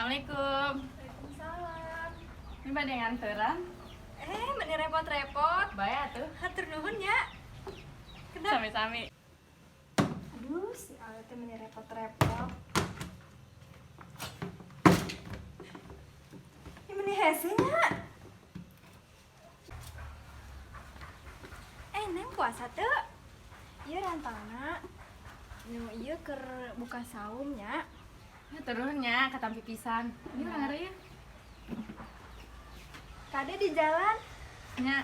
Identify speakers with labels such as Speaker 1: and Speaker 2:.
Speaker 1: Assalamualaikum.
Speaker 2: Waalaikumsalam.
Speaker 1: Ini pada yang nganteran?
Speaker 2: Meni repot-repot.
Speaker 1: Baik tuh.
Speaker 2: Hatur nuhun ya. Kenapa?
Speaker 1: Sami-sami.
Speaker 2: Aduh, si Ale teh meni repot-repot. Ini meni hese nya. Neng puasa teu? Ieu rantangna. Nu ieu keur buka saum nya.
Speaker 1: Ya turunnya katampi pisan. Ini orang ya?
Speaker 2: Kade di jalan.
Speaker 1: Nya